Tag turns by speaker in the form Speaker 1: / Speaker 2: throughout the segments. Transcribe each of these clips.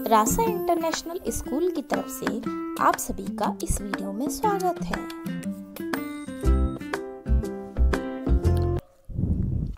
Speaker 1: रासा international school की तरफ से आप सभी का इस वीडियो में स्वागत है।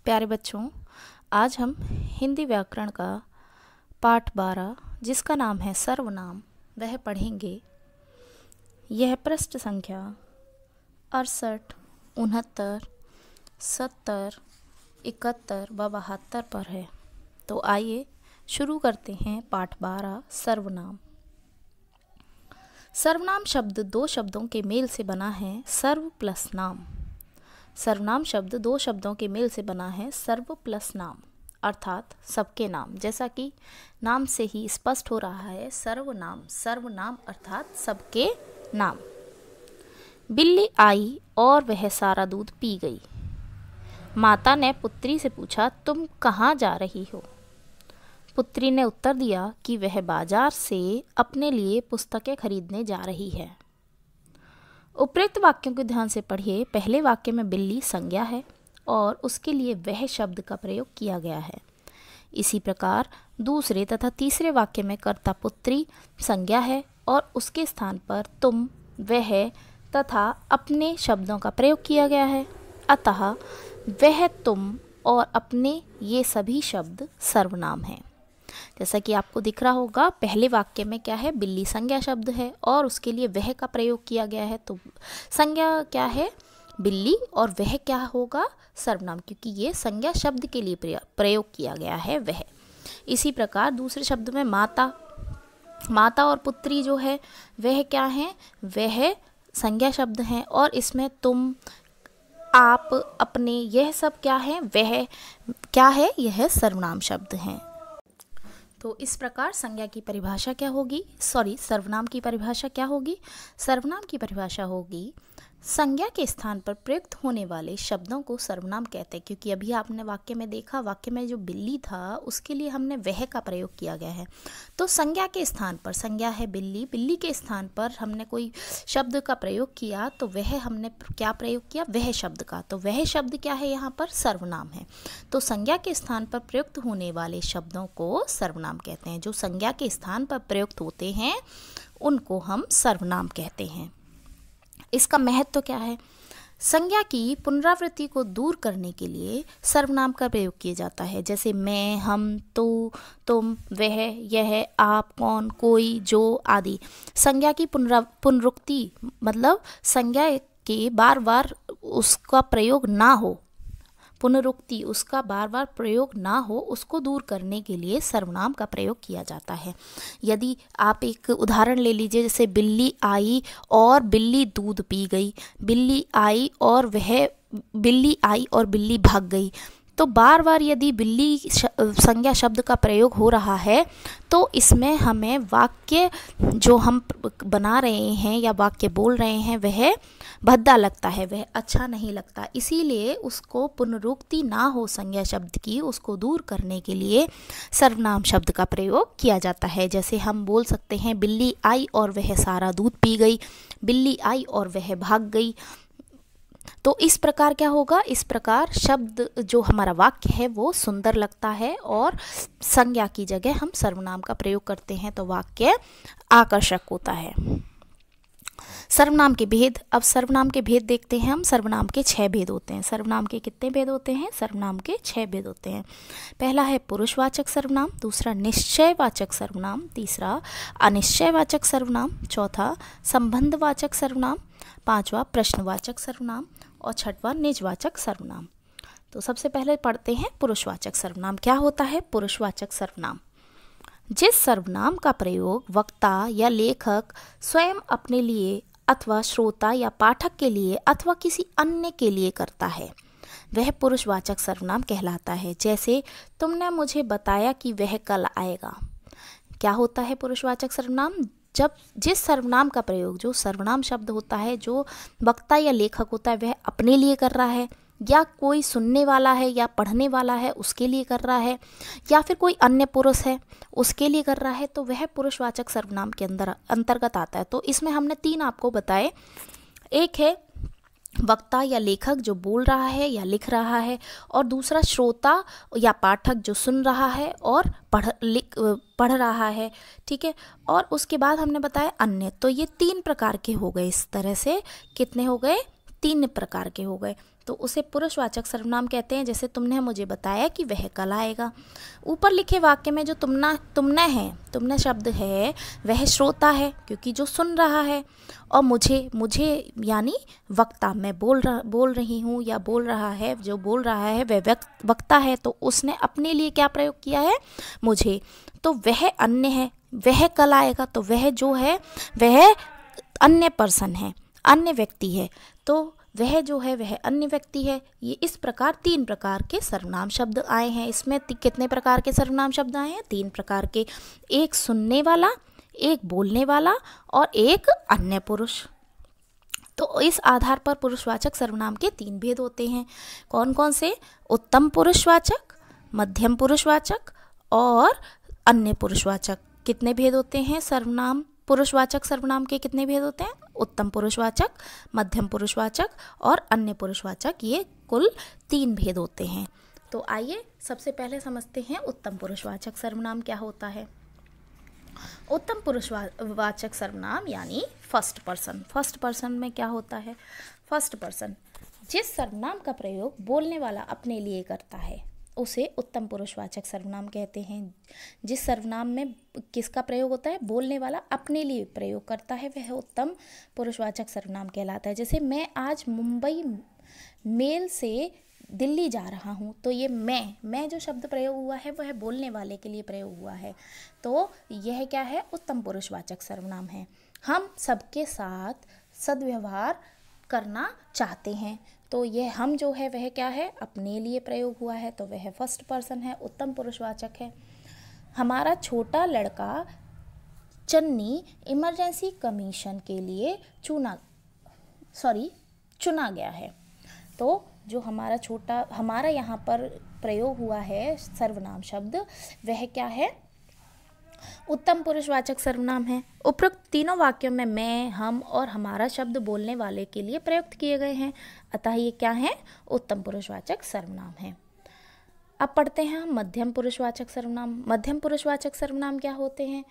Speaker 1: प्यारे बच्चों, आज हम हिंदी व्याकरण का पाठ 12 जिसका नाम है सर्वनाम वह पढ़ेंगे। यह पृष्ठ संख्या 68, 69, 70, 71 व 72 पर है। तो आइए शुरू करते हैं पाठ 12 सर्वनाम। सर्वनाम शब्द दो शब्दों के मेल से बना है, सर्व प्लस नाम। सर्वनाम शब्द दो शब्दों के मेल से बना है, सर्व प्लस नाम अर्थात सबके नाम। जैसा कि नाम से ही स्पष्ट हो रहा है, सर्वनाम सर्वनाम अर्थात सबके नाम। बिल्ली आई और वह सारा दूध पी गई। माता ने पुत्री से पूछा, तुम कहाँ जा रही हो? पुत्री ने उत्तर दिया कि वह बाजार से अपने लिए पुस्तकें खरीदने जा रही है। उपरोक्त वाक्यों को ध्यान से पढ़िए। पहले वाक्य में बिल्ली संज्ञा है और उसके लिए वह शब्द का प्रयोग किया गया है। इसी प्रकार दूसरे तथा तीसरे वाक्य में कर्ता पुत्री संज्ञा है और उसके स्थान पर तुम, वह तथा अपने शब्दों का प्रयोग किया गया है। अतः वह, तुम और अपने ये सभी शब्द सर्वनाम हैं। जैसा कि आपको दिख रहा होगा, पहले वाक्य में क्या है, बिल्ली संज्ञा शब्द है और उसके लिए वह का प्रयोग किया गया है। तो संज्ञा क्या है, बिल्ली, और वह क्या होगा, सर्वनाम, क्योंकि ये संज्ञा शब्द के लिए प्रयोग किया गया है वह। इसी प्रकार दूसरे शब्द में माता, माता और पुत्री जो है वह क्या है, वह संज्ञा शब्द हैं और इसमें तुम, आप, अपने, यह सब क्या है, वह क्या है, यह सर्वनाम शब्द हैं। तो इस प्रकार संज्ञा की परिभाषा क्या होगी, सर्वनाम की परिभाषा क्या होगी? सर्वनाम की परिभाषा होगी, संज्ञा के स्थान पर प्रयुक्त होने वाले शब्दों को सर्वनाम कहते हैं। क्योंकि अभी आपने वाक्य में देखा, वाक्य में जो बिल्ली था उसके लिए हमने वह का प्रयोग किया गया है। तो संज्ञा के स्थान पर, संज्ञा है बिल्ली, बिल्ली के स्थान पर हमने कोई शब्द का प्रयोग किया तो वह हमने क्या प्रयोग किया, वह शब्द का। तो वह शब्द क्या है, यहाँ पर सर्वनाम है। तो संज्ञा के स्थान पर प्रयुक्त होने वाले शब्दों को सर्वनाम कहते हैं। जो संज्ञा के स्थान पर प्रयुक्त होते हैं उनको हम सर्वनाम कहते हैं। इसका महत्व क्या है? संज्ञा की पुनरावृत्ति को दूर करने के लिए सर्वनाम का प्रयोग किया जाता है। जैसे मैं, हम, तू, तुम, वह, यह, आप, कौन, कोई, जो आदि। संज्ञा की पुनरुक्ति मतलब संज्ञा के बार बार उसका प्रयोग ना हो, पुनरुक्ति उसका बार बार प्रयोग ना हो, उसको दूर करने के लिए सर्वनाम का प्रयोग किया जाता है। यदि आप एक उदाहरण ले लीजिए, जैसे बिल्ली आई और बिल्ली दूध पी गई, बिल्ली आई और बिल्ली भाग गई। तो बार बार यदि बिल्ली संज्ञा शब्द का प्रयोग हो रहा है तो इसमें हमें वाक्य जो हम बना रहे हैं या वाक्य बोल रहे हैं वह भद्दा लगता है, वह अच्छा नहीं लगता। इसीलिए उसको पुनरुक्ति ना हो संज्ञा शब्द की, उसको दूर करने के लिए सर्वनाम शब्द का प्रयोग किया जाता है। जैसे हम बोल सकते हैं, बिल्ली आई और वह सारा दूध पी गई, बिल्ली आई और वह भाग गई। तो इस प्रकार क्या होगा, इस प्रकार शब्द जो हमारा वाक्य है वो सुंदर लगता है और संज्ञा की जगह हम सर्वनाम का प्रयोग करते हैं तो वाक्य आकर्षक होता है। सर्वनाम के भेद। अब सर्वनाम के भेद देखते हैं हम। सर्वनाम के 6 भेद होते हैं। सर्वनाम के कितने भेद होते हैं? सर्वनाम के 6 भेद होते हैं। पहला है पुरुषवाचक सर्वनाम, दूसरा निश्चयवाचक सर्वनाम, तीसरा अनिश्चयवाचक सर्वनाम, चौथा संबंधवाचक सर्वनाम, पांचवा प्रश्नवाचक सर्वनाम और छठवां निजवाचक सर्वनाम। तो सबसे पहले पढ़ते हैं पुरुषवाचक सर्वनाम। क्या होता है पुरुषवाचक सर्वनाम? जिस सर्वनाम का प्रयोग वक्ता या लेखक स्वयं अपने लिए अथवा श्रोता या पाठक के लिए अथवा किसी अन्य के लिए करता है वह पुरुषवाचक सर्वनाम कहलाता है। जैसे, तुमने मुझे बताया कि वह कल आएगा। क्या होता है पुरुषवाचक सर्वनाम? जब जिस सर्वनाम का प्रयोग, जो सर्वनाम शब्द होता है जो वक्ता या लेखक होता है वह अपने लिए कर रहा है, या कोई सुनने वाला है या पढ़ने वाला है उसके लिए कर रहा है, या फिर कोई अन्य पुरुष है उसके लिए कर रहा है, तो वह पुरुषवाचक सर्वनाम के अंतर्गत आता है। तो इसमें हमने 3 आपको बताए। एक है वक्ता या लेखक जो बोल रहा है या लिख रहा है, और दूसरा श्रोता या पाठक जो सुन रहा है और पढ़ रहा है। ठीक है, और उसके बाद हमने बताया अन्य। तो ये 3 प्रकार के हो गए। इस तरह से कितने हो गए? 3 प्रकार के हो गए। तो उसे पुरुषवाचक सर्वनाम कहते हैं। जैसे तुमने मुझे बताया कि वह कल आएगा। ऊपर लिखे वाक्य में जो तुमने शब्द है वह श्रोता है, क्योंकि जो सुन रहा है, और मुझे यानी वक्ता, मैं बोल रही हूँ या बोल रहा है, जो बोल रहा है वह वक्ता है। तो उसने अपने लिए क्या प्रयोग किया है? मुझे। तो वह अन्य है, वह कल आएगा, तो वह जो है वह अन्य पर्सन है, अन्य व्यक्ति है। तो वह जो है वह अन्य व्यक्ति है। ये इस प्रकार 3 प्रकार के सर्वनाम शब्द आए हैं। इसमें कितने प्रकार के सर्वनाम शब्द आए हैं? 3 प्रकार के। एक सुनने वाला, एक बोलने वाला, और एक अन्य पुरुष। तो इस आधार पर पुरुषवाचक सर्वनाम के 3 भेद होते हैं। कौन कौन से? उत्तम पुरुषवाचक, मध्यम पुरुषवाचक और अन्य पुरुषवाचक। कितने भेद होते हैं सर्वनाम? पुरुषवाचक सर्वनाम के कितने भेद होते हैं? उत्तम पुरुषवाचक, मध्यम पुरुषवाचक और अन्य पुरुषवाचक। ये कुल 3 भेद होते हैं। तो आइए सबसे पहले समझते हैं उत्तम पुरुषवाचक सर्वनाम क्या होता है। उत्तम पुरुषवाचक सर्वनाम यानी फर्स्ट पर्सन। फर्स्ट पर्सन में क्या होता है? फर्स्ट पर्सन जिस सर्वनाम का प्रयोग बोलने वाला अपने लिए करता है उसे उत्तम पुरुषवाचक सर्वनाम कहते हैं। जिस सर्वनाम में किसका प्रयोग होता है? बोलने वाला अपने लिए प्रयोग करता है, वह उत्तम पुरुषवाचक सर्वनाम कहलाता है। जैसे मैं आज मुंबई मेल से दिल्ली जा रहा हूँ, तो ये मैं जो शब्द प्रयोग हुआ है वह बोलने वाले के लिए प्रयोग हुआ है। तो यह क्या है? उत्तम पुरुषवाचक सर्वनाम है। हम सबके साथ सद्व्यवहार करना चाहते हैं, तो यह हम जो है वह क्या है? अपने लिए प्रयोग हुआ है, तो वह फर्स्ट पर्सन है, उत्तम पुरुषवाचक है। हमारा छोटा लड़का चन्नी इमरजेंसी कमीशन के लिए चुना गया है। तो जो हमारा यहाँ पर प्रयोग हुआ है सर्वनाम शब्द, वह क्या है? उत्तम पुरुषवाचक सर्वनाम है। उपरोक्त तीनों वाक्यों में मैं, हम और हमारा शब्द बोलने वाले के लिए प्रयुक्त किए गए हैं, अतः ये क्या है? उत्तम पुरुषवाचक सर्वनाम है। अब पढ़ते हैं हम मध्यम पुरुषवाचक सर्वनाम। मध्यम पुरुषवाचक सर्वनाम क्या होते हैं?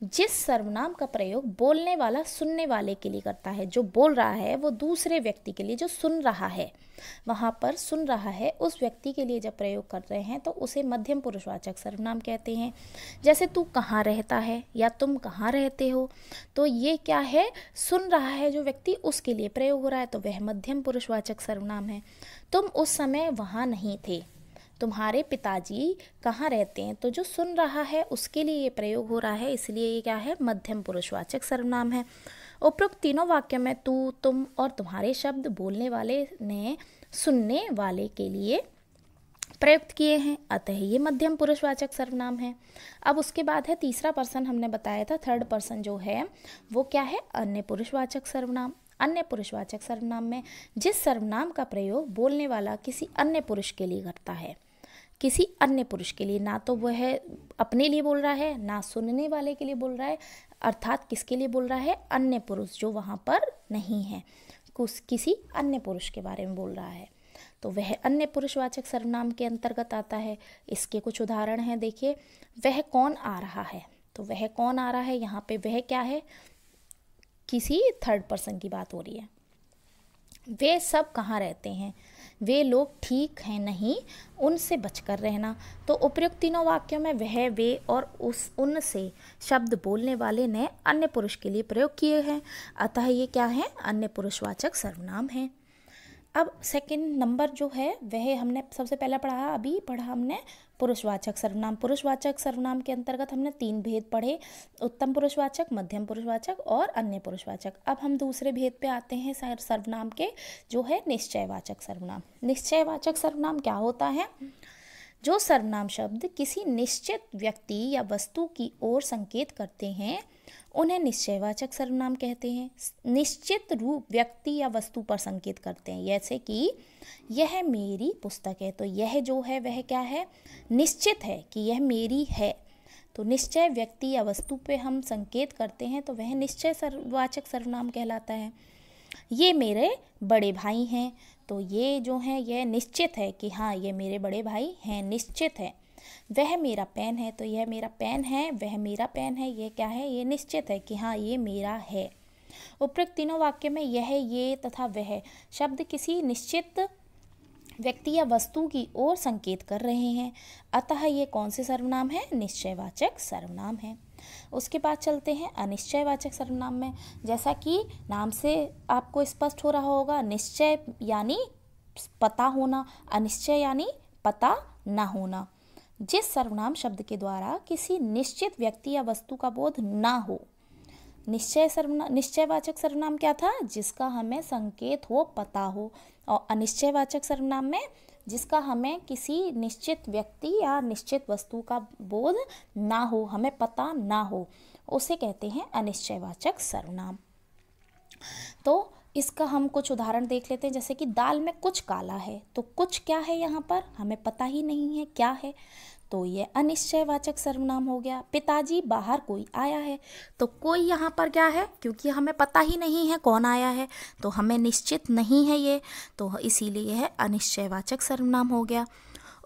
Speaker 1: जिस सर्वनाम का प्रयोग बोलने वाला सुनने वाले के लिए करता है। जो बोल रहा है वो दूसरे व्यक्ति के लिए, जो सुन रहा है, वहाँ पर सुन रहा है उस व्यक्ति के लिए जब प्रयोग कर रहे हैं तो उसे मध्यम पुरुषवाचक सर्वनाम कहते हैं। जैसे तू कहाँ रहता है या तुम कहाँ रहते हो, तो ये क्या है? सुन रहा है जो व्यक्ति, उसके लिए प्रयोग हो रहा है, तो वह मध्यम पुरुषवाचक सर्वनाम है। तुम उस समय वहाँ नहीं थे, तुम्हारे पिताजी कहाँ रहते हैं, तो जो सुन रहा है उसके लिए ये प्रयोग हो रहा है, इसलिए ये क्या है? मध्यम पुरुषवाचक सर्वनाम है। उपरोक्त तीनों वाक्यों में तू, तुम और तुम्हारे शब्द बोलने वाले ने सुनने वाले के लिए प्रयुक्त किए हैं, अतः ये मध्यम पुरुषवाचक सर्वनाम है। अब उसके बाद है तीसरा पर्सन, हमने बताया था थर्ड पर्सन जो है वो क्या है? अन्य पुरुषवाचक सर्वनाम। अन्य पुरुषवाचक सर्वनाम में जिस सर्वनाम का प्रयोग बोलने वाला किसी अन्य पुरुष के लिए करता है, किसी अन्य पुरुष के लिए, ना तो वह अपने लिए बोल रहा है ना सुनने वाले के लिए बोल रहा है, अर्थात किसके लिए बोल रहा है? अन्य पुरुष जो वहाँ पर नहीं है, किसी अन्य पुरुष के बारे में बोल रहा है, तो वह अन्य पुरुषवाचक सर्वनाम के अंतर्गत आता है। इसके कुछ उदाहरण हैं, देखिए। वह कौन आ रहा है, तो वह कौन आ रहा है, यहाँ पे वह क्या है? किसी थर्ड पर्सन की बात हो रही है। वे सब कहाँ रहते हैं, वे लोग ठीक हैं नहीं, उनसे बचकर रहना। तो उपयुक्त तीनों वाक्यों में वह, वे और उनसे शब्द बोलने वाले ने अन्य पुरुष के लिए प्रयोग किए हैं, अतः ये क्या है? अन्य पुरुषवाचक सर्वनाम है। अब सेकंड नंबर जो है वह हमने सबसे पहला अभी पढ़ा हमने पुरुषवाचक सर्वनाम। पुरुषवाचक सर्वनाम के अंतर्गत हमने 3 भेद पढ़े, उत्तम पुरुषवाचक, मध्यम पुरुषवाचक और अन्य पुरुषवाचक। अब हम दूसरे भेद पे आते हैं सर्वनाम के, जो है निश्चयवाचक सर्वनाम। निश्चयवाचक सर्वनाम क्या होता है? जो सर्वनाम शब्द किसी निश्चित व्यक्ति या वस्तु की ओर संकेत करते हैं उन्हें निश्चयवाचक सर्वनाम कहते हैं। निश्चित रूप व्यक्ति या वस्तु पर संकेत करते हैं, जैसे कि यह मेरी पुस्तक है, तो यह जो है वह क्या है? निश्चित है कि यह मेरी है। तो निश्चय व्यक्ति या वस्तु पे हम संकेत करते हैं तो वह निश्चयवाचक सर्वनाम कहलाता है। ये मेरे बड़े भाई हैं, तो ये जो है यह निश्चित है कि हाँ ये मेरे बड़े भाई हैं, निश्चित है। वह मेरा पेन है, तो यह मेरा पेन है, वह मेरा पेन है, ये क्या है, ये निश्चित है कि हाँ ये मेरा है। उपरोक्त तीनों वाक्य में यह, ये तथा वह शब्द किसी निश्चित व्यक्ति या वस्तु की ओर संकेत कर रहे हैं, अतः ये कौन से सर्वनाम है, निश्चयवाचक सर्वनाम है। उसके बाद चलते हैं अनिश्चयवाचक सर्वनाम में। जैसा कि नाम से आपको स्पष्ट हो रहा होगा, निश्चय यानी पता होना, अनिश्चय यानी पता न होना। जिस सर्वनाम शब्द के द्वारा किसी निश्चित व्यक्ति या वस्तु का बोध ना हो। निश्चयवाचक सर्वनाम क्या था, जिसका हमें संकेत हो, पता हो। और अनिश्चयवाचक सर्वनाम में जिसका हमें किसी निश्चित व्यक्ति या निश्चित वस्तु का बोध ना हो, हमें पता ना हो, उसे कहते हैं अनिश्चयवाचक सर्वनाम। तो इसका हम कुछ उदाहरण देख लेते हैं। जैसे कि दाल में कुछ काला है, तो कुछ क्या है यहाँ पर, हमें पता ही नहीं है क्या है, तो ये अनिश्चयवाचक सर्वनाम हो गया। पिताजी बाहर कोई आया है, तो कोई यहाँ पर क्या है, क्योंकि हमें पता ही नहीं है कौन आया है, तो हमें निश्चित नहीं है ये, तो इसीलिए यह अनिश्चयवाचक सर्वनाम हो गया।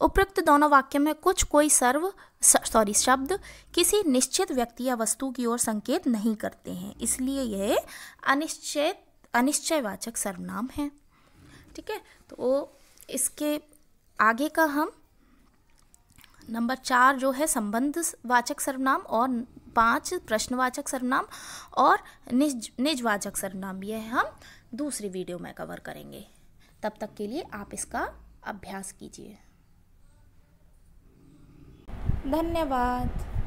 Speaker 1: उपरोक्त दोनों वाक्य में कुछ कोई शब्द किसी निश्चित व्यक्ति या वस्तु की ओर संकेत नहीं करते हैं, इसलिए यह अनिश्चयवाचक सर्वनाम है। ठीक है, तो इसके आगे का हम नंबर 4 जो है संबंधवाचक सर्वनाम और 5 प्रश्नवाचक सर्वनाम और निजवाचक सर्वनाम, यह हम दूसरी वीडियो में कवर करेंगे। तब तक के लिए आप इसका अभ्यास कीजिए। धन्यवाद।